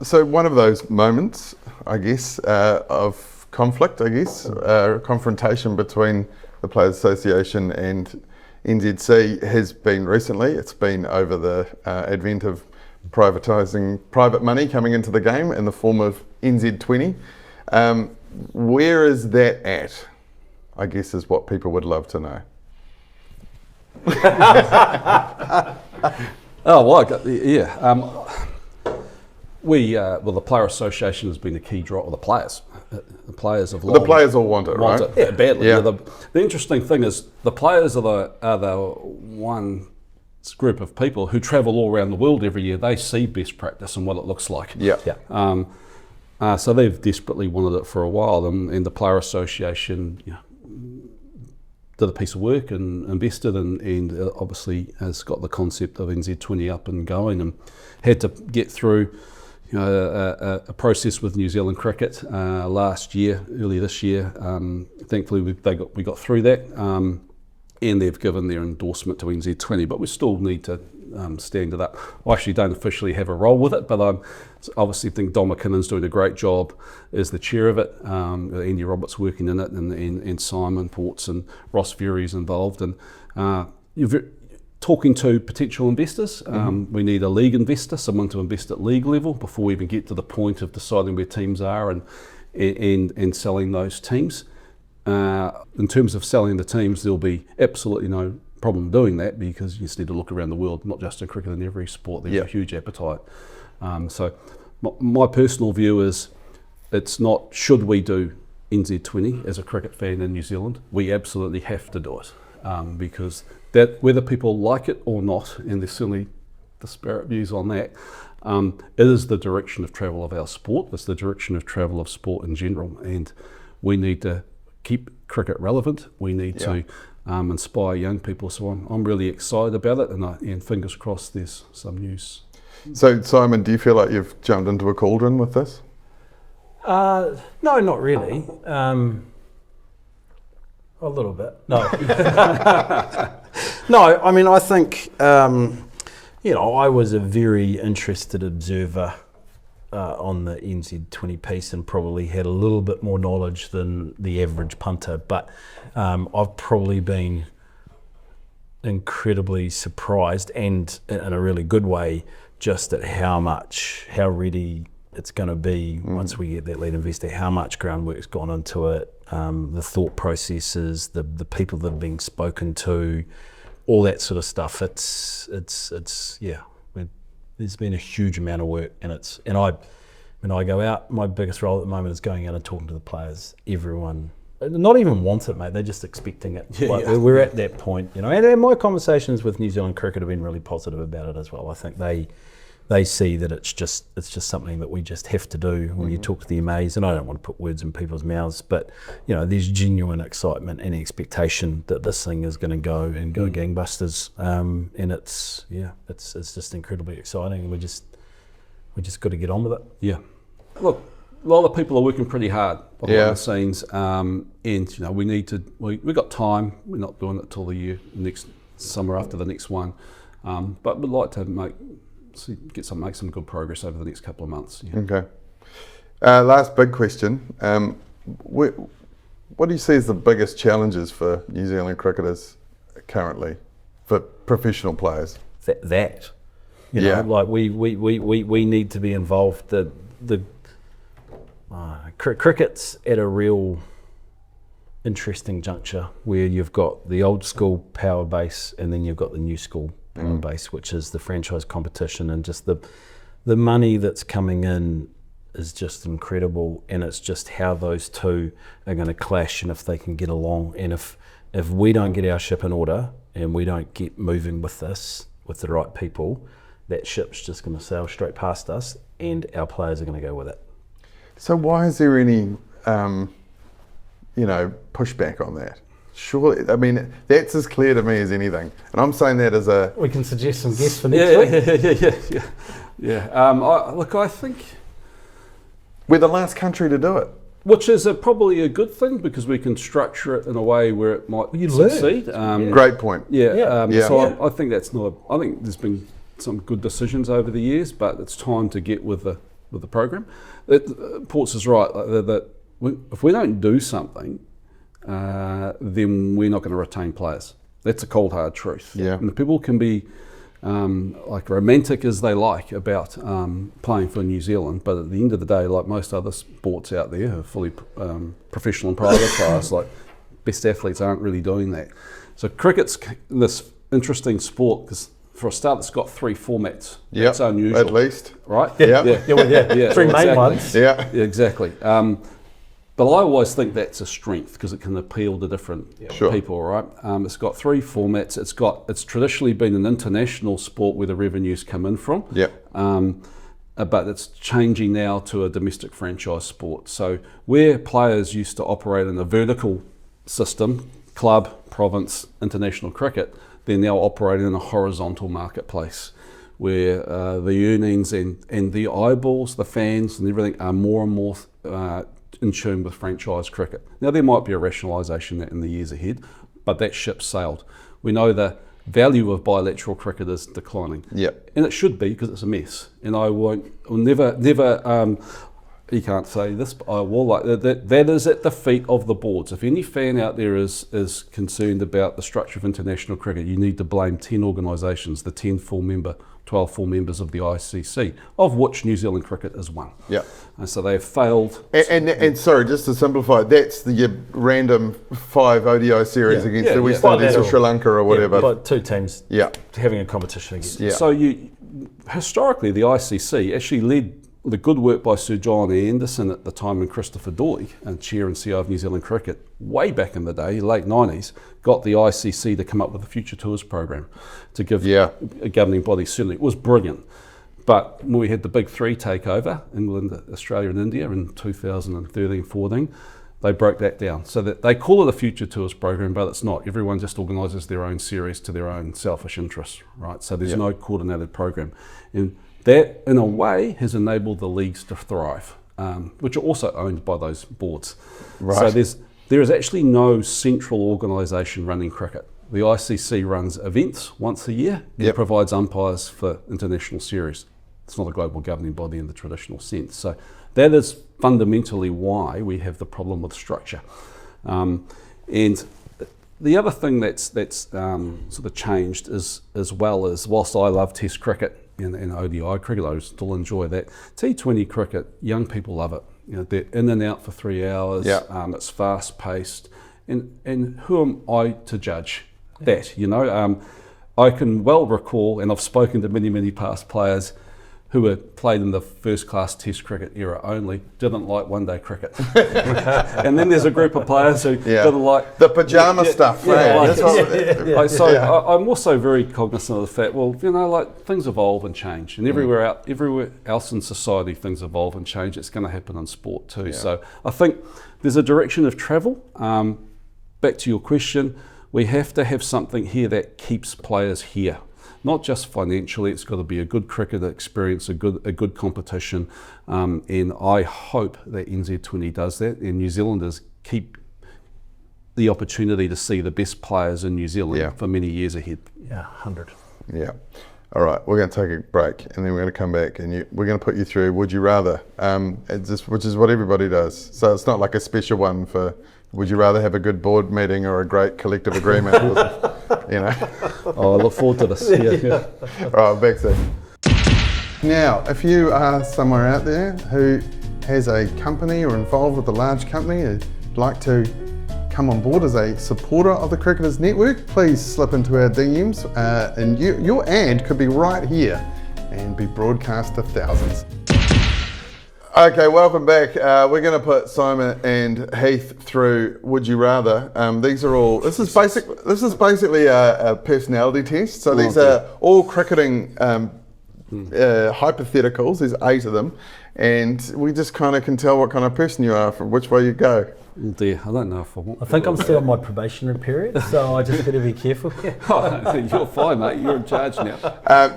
So one of those moments, I guess, of conflict, confrontation between the Players Association and NZC has been recently. It's been over the advent of privatising private money coming into the game in the form of NZ20. Where is that at? I guess is what people would love to know. Oh, well, the Player Association has been a key driver. The players have The players all want it, right? Yeah, badly. Yeah. The interesting thing is the players are the one group of people who travel all around the world every year. They see best practice and what it looks like. Yeah. So they've desperately wanted it for a while, and the Player Association did a piece of work and invested and obviously has got the concept of NZ20 up and going, and had to get through a process with New Zealand Cricket early this year. Thankfully we got through that, and they've given their endorsement to NZ20, but we still need to stand it up. I actually don't officially have a role with it, but I obviously think Dom McKinnon's doing a great job as the chair of it. Andy Roberts working in it, and Simon Ports and Ross Fury's involved. And you're talking to potential investors. We need a league investor, someone to invest at league level before we even get to the point of deciding where teams are and selling those teams. In terms of selling the teams, there'll be absolutely no problem doing that, because you just need to look around the world, not just in cricket, in every sport. There's a huge appetite. So my personal view is, it's not should we do NZ20 as a cricket fan in New Zealand. We absolutely have to do it, because that, whether people like it or not, and there's certainly disparate views on that, it is the direction of travel of our sport. It's the direction of travel of sport in general, and we need to keep cricket relevant. We need to inspire young people. So I'm really excited about it, and fingers crossed there's some news. So Simon, do you feel like you've jumped into a cauldron with this? No, not really. A little bit. No. No, I mean, I think, I was a very interested observer on the NZ20 piece, and probably had a little bit more knowledge than the average punter, but I've probably been incredibly surprised, and in a really good way, just at how ready it's going to be once we get that lead investor, how much groundwork's gone into it, the thought processes, the people that have been spoken to, all that sort of stuff. There's been a huge amount of work, and when I go out, my biggest role at the moment is going out and talking to the players. Everyone, not even wants it, mate. They're just expecting it. We're at that point, And my conversations with New Zealand Cricket have been really positive about it as well. I think they see that it's just something that we just have to do. When you talk to the MAs, and I don't want to put words in people's mouths, but there's genuine excitement and expectation that this thing is going to go gangbusters, and it's just incredibly exciting, and we just got to get on with it. Yeah. Look, a lot of people are working pretty hard behind the scenes, and we got time. We're not doing it till next summer after the next one, but we'd like to make some good progress over the next couple of months. Yeah. Okay. Last big question. What do you see as the biggest challenges for New Zealand cricketers currently, for professional players? Like we need to be involved. Cricket's at a real interesting juncture where you've got the old school power base, and then you've got the new school power base, which is the franchise competition, and just the money that's coming in is just incredible, and it's just how those two are going to clash, and if they can get along, and if we don't get our ship in order and we don't get moving with this with the right people, that ship's just going to sail straight past us, and our players are going to go with it. So why is there any pushback on that? Surely, I mean, that's as clear to me as anything. And I'm saying that as a... We can suggest some guests for next week. Yeah. I think... We're the last country to do it. Which is probably a good thing, because we can structure it in a way where it might succeed. Great point. So I think that's not... I think there's been some good decisions over the years, but it's time to get with the program. Ports is right, that if we don't do something, then we're not going to retain players. That's a cold hard truth. Yeah. And people can be romantic as they like about playing for New Zealand, but at the end of the day, like most other sports out there, are fully professional and privatised. Like, best athletes aren't really doing that. So cricket's this interesting sport, because for a start, it's got 3 formats. Yep, That's unusual. at least. Right? Yeah. Yeah, 3 main exactly. ones. Yeah. Yeah, exactly. But I always think that's a strength because it can appeal to different Sure. people, right? It's got 3 formats. It's traditionally been an international sport where the revenues come in from. Yep. But it's changing now to a domestic franchise sport. So where players used to operate in a vertical system, club, province, international cricket, they're now operating in a horizontal marketplace where the earnings and the eyeballs, the fans and everything are more and more in tune with franchise cricket. Now there might be a rationalisation in the years ahead, but that ship sailed. We know the value of bilateral cricket is declining. Yep. And it should be because it's a mess. And I'll never, you can't say this, but I will, like that is at the feet of the boards. If any fan out there is concerned about the structure of international cricket, you need to blame 10 organisations, the 10 12 full members of the ICC, of which New Zealand cricket is one. Yeah. And so they have failed. And sorry, just to simplify, that's the random 5 ODI series against the West Indies or Sri Lanka or whatever. But 2 teams having a competition against. Yeah. So historically, the ICC actually led the good work by Sir John Anderson at the time, and Christopher Doig, and Chair and CEO of New Zealand Cricket, way back in the day, late 90s, got the ICC to come up with the Future Tours program to give a governing body. Certainly, it was brilliant. But when we had the big 3 take over, England, Australia and India in 2013-14, they broke that down. So that they call it a Future Tours program, but it's not. Everyone just organises their own series to their own selfish interests, right? So there's no coordinated program. And that, in a way, has enabled the leagues to thrive, which are also owned by those boards. Right. So there is actually no central organisation running cricket. The ICC runs events once a year and provides umpires for international series. It's not a global governing body in the traditional sense. So that is fundamentally why we have the problem with structure. And the other thing that's sort of changed is, as well as, whilst I love Test cricket and ODI cricket, I still enjoy that. T20 cricket, young people love it. You know, they're in and out for 3 hours. It's fast paced, and who am I to judge that? You know, I can well recall, and I've spoken to many past players who had played in the first class Test cricket era only, didn't like one-day cricket. And then there's a group of players who didn't like the pyjama stuff. I'm also very cognizant of the fact, well, you know, like things evolve and change, and everywhere else in society things evolve and change. It's going to happen in sport too. So I think there's a direction of travel. Back to your question, we have to have something here that keeps players here. Not just financially, it's got to be a good cricket experience, a good competition, and I hope that NZ20 does that, and New Zealanders keep the opportunity to see the best players in New Zealand for many years ahead. Yeah, 100. Yeah. All right, we're going to take a break, and then we're going to come back, and we're going to put you through Would You Rather, which is what everybody does. So it's not like a special one for would you rather have a good board meeting or a great collective agreement? You know. Oh, I look forward to this. Yeah. All right, back soon. Now, if you are somewhere out there who has a company or involved with a large company and would like to come on board as a supporter of the Cricketers Network, please slip into our DMs and your ad could be right here and be broadcast to thousands. Okay, welcome back. We're going to put Simon and Heath through Would You Rather. This is basically a personality test. So these are all cricketing hypotheticals. There's 8 of them, and we just kind of can tell what kind of person you are from which way you go. Oh dear, I don't know if I want. I think I'm still on my probationary period, so I just better be careful. You're fine, mate. You're in charge now.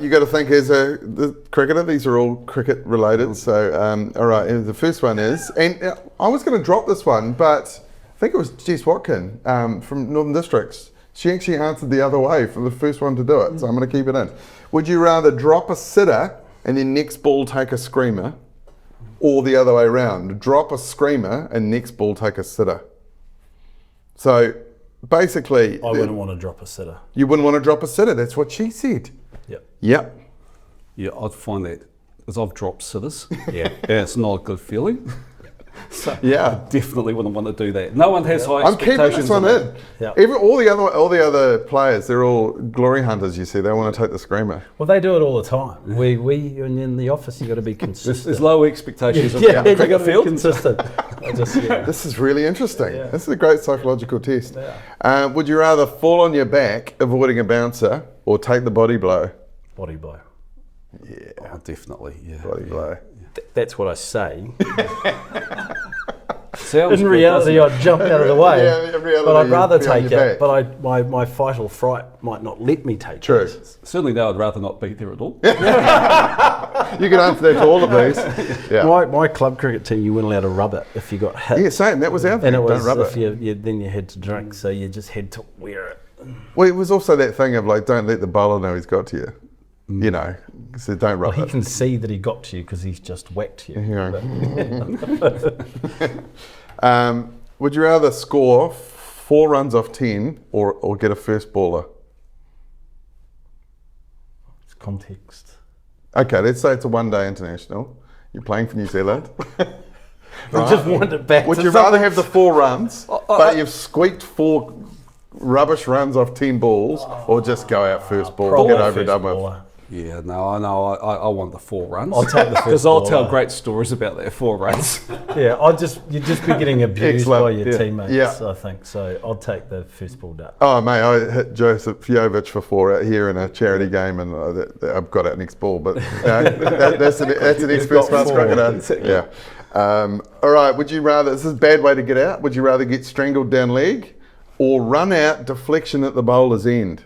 You got to think as the cricketer. These are all cricket related. So, all right. The first one is, and I was going to drop this one, but I think it was Jess Watkin from Northern Districts. She actually answered the other way for the first one to do it. So I'm going to keep it in. Would you rather drop a sitter and then next ball take a screamer? Or the other way around, drop a screamer and next ball take a sitter. So basically, I wouldn't want to drop a sitter. You wouldn't want to drop a sitter. That's what she said. Yep. Yeah, I'd find that, as I've dropped sitters. Yeah, it's not a good feeling. So Yeah. I definitely wouldn't want to do that. No one has high I'm keeping expectations. this one of in. Yeah. All the other players, they're all glory hunters. You see, they want to take the screamer. Well, they do it all the time. We in the office, you got to be consistent. There's low expectations of yeah, the you got cricket to be field. consistent. This is really interesting. Yeah. This is a great psychological test. Yeah. Would you rather fall on your back, avoiding a bouncer, or take the body blow? Body blow. Yeah, Oh, definitely. Yeah. body blow. That's what I say. Sounds In good, reality, doesn't I'd jump out of the way. Yeah, in reality, but I'd rather you'd be on take your it. back. But my fight or fright might not let me take True. it. it? Certainly now I'd rather not be there at all. You can answer that to all of these. Yeah. My club cricket team, you weren't allowed to rub it if you got hit. Yeah, same. That was our thing. And it was Don't rub if it. then you had to drink, so you just had to wear it. Well, it was also that thing of like, don't let the bowler know he's got to you. You know, so don't Well, rub he it. can see that he got to you because he's just whacked you. Would you rather score 4 runs off 10 or get a first baller? It's context. Okay, let's say it's a one-day international. You're playing for New Zealand. I just want it back. Would to you rather have the 4 runs, I- but you've squeaked 4 rubbish runs off 10 balls, or just go out first ball, Probably get over and first done with? baller. Yeah, no, I know. I want the 4 runs. I'll take the first because I'll baller. tell great stories about that 4 runs. Yeah, you'd just be getting abused Excellent. by your Yeah. teammates. Yeah. I think so. I'll take the first ball duck. Oh, mate, I hit Joseph Jovic for 4 out here in a charity game, and I've got it next ball. But that's an You've first got class 4. cricketer. Yeah. All right. Would you rather? This is a bad way to get out. Would you rather get strangled down leg, or run out deflection at the bowler's end?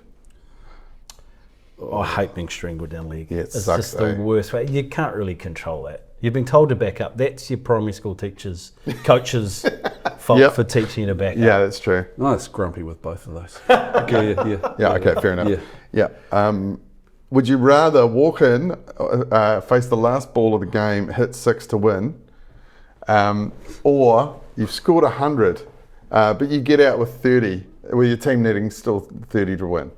I hate being strangled down leg. Yeah, it it's sucks, just the worst way. You can't really control that. You've been told to back up. That's your primary school teachers, coaches' fault Yep. for teaching you to back Yeah, up. that's true. Nice grumpy with both of those. Okay, yeah. Yeah. Okay. Fair enough. Yeah. Yeah. Would you rather walk in, face the last ball of the game, hit 6 to win, or you've scored 100, but you get out with 30, with your team needing still 30 to win?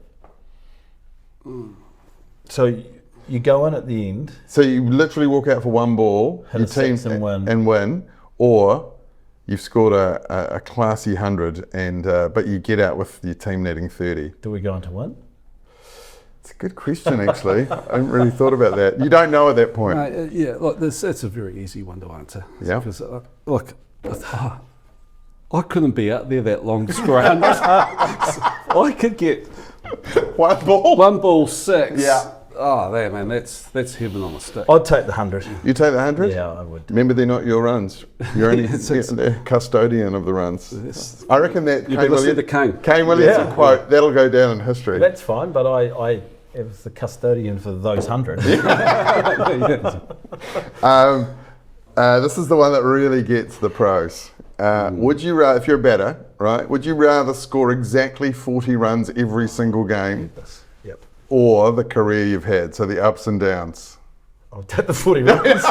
So you go in at the end. So you literally walk out for 1 ball, Hit a 6 and win. or you've scored a classy 100, but you get out with your team needing 30. Do we go on to win? It's a good question, actually. I haven't really thought about that. You don't know at that point. No, yeah, look, that's a very easy one to answer. Yeah. Because, look, I couldn't be out there that long scrum. I could get 1 ball? 1 ball 6. Yeah. Oh, there, man, that's heaven on a stick. I'd take the 100. You take the 100? Yeah, I would. Remember, they're not your runs. You're only the custodian of the runs. I reckon that You've been listening to Kane. Williamson Yeah. quote, that'll go down in history. That's fine, but I was the custodian for those 100. This is the one that really gets the pros. Would you rather, if you're a batter, right, would you rather score exactly 40 runs every single game, Yep. or the career you've had, so the ups and downs? I'll take the 40 runs.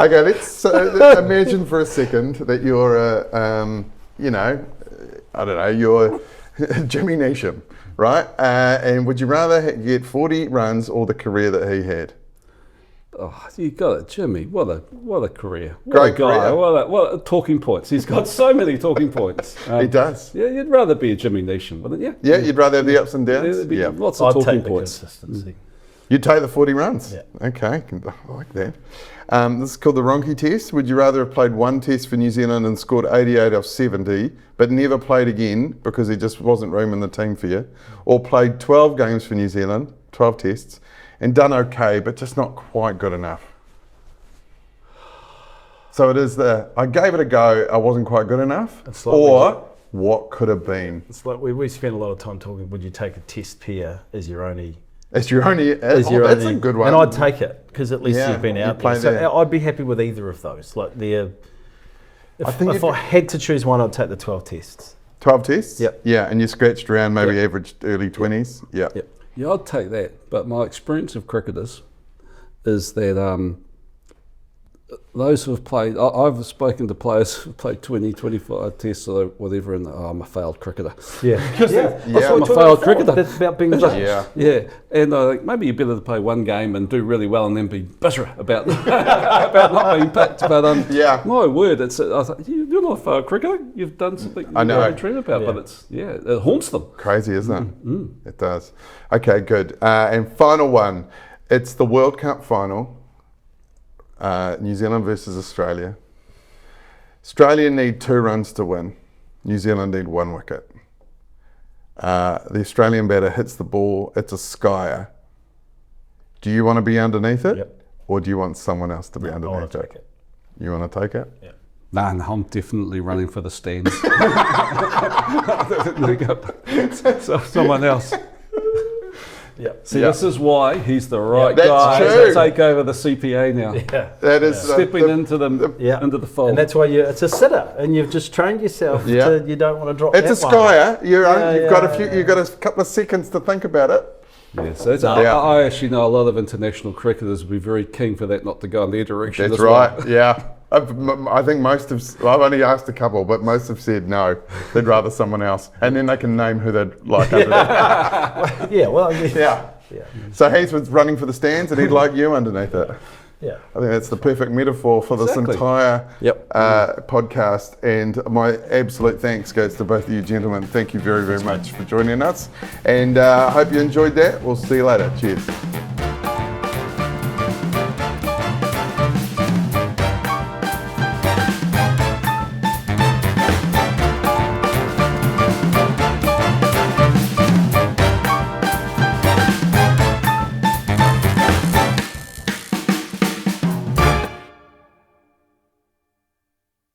Okay, let's imagine for a second that you're, you're Jimmy Neesham, right? And would you rather get 40 runs or the career that he had? Oh, you got it, Jimmy. What a career. Great What a guy. career. What a talking points. He's got so many talking points. He does. Yeah, you'd rather be a Jimmy Neesham, wouldn't you? Yeah, you'd rather have the ups and downs? There'd be Yeah. lots of I'd talking take the points. consistency. You'd take the 40 runs? Yeah. Okay, I like that. This is called the Ronke test. Would you rather have played 1 test for New Zealand and scored 88 off 70, but never played again because there just wasn't room in the team for you? Or played 12 games for New Zealand, 12 tests, and done okay, but just not quite good enough? So it is I gave it a go, I wasn't quite good enough, It's like or what could have been? It's like we spent a lot of time talking, would you take a test pair as your only... That's your only, As oh, your that's only, a good one. And I'd take it, because at least Yeah, you've been you out there. played So there. I'd be happy with either of those. Like if think if I had to choose one, I'd take the 12 tests. 12 tests? Yep. Yeah, and you scratched around, maybe Yep. averaged early 20s? Yeah. Yep. Yeah, I'd take that. But my experience of cricketers is that those who have played, I've spoken to players who've played 20, 25 tests or whatever, and I'm a failed cricketer. Yeah. I'm a failed cricketer. That's about being Yeah, and I think maybe you're better to play one game and do really well and then be bitter about about not being picked. But my word, I thought, you're not a failed cricketer. You've done something you've got to dream about, but it haunts them. Crazy, isn't it? It does. Okay, good. And final one, it's the World Cup final. New Zealand versus Australia. Australia need 2 runs to win. New Zealand need 1 wicket. The Australian batter hits the ball. It's a skyer. Do you want to be underneath it? Yep. Or do you want someone else to be underneath take it. You want to take it? Yeah. Nah, no, I'm definitely running for the stands. So someone else. Yeah. See, this is why he's the right That's guy true. to take over the CPA now. Yeah. That is Stepping into the fold. And that's why it's a sitter, and you've just trained yourself to you don't want to drop. It's a that one. skyer. You've got a couple of seconds to think about it. Yeah, so I actually know a lot of international cricketers would be very keen for that not to go in their direction. That's as well. right. Yeah. I think most have. I've only asked a couple, but most have said no. They'd rather someone else, and then they can name who they'd like underneath. Yeah. So Heath was running for the stands, and he'd like you underneath it. Yeah. I think that's the perfect metaphor for this entire podcast. And my absolute thanks goes to both of you gentlemen. Thank you very, very much for joining us. And I hope you enjoyed that. We'll see you later. Cheers.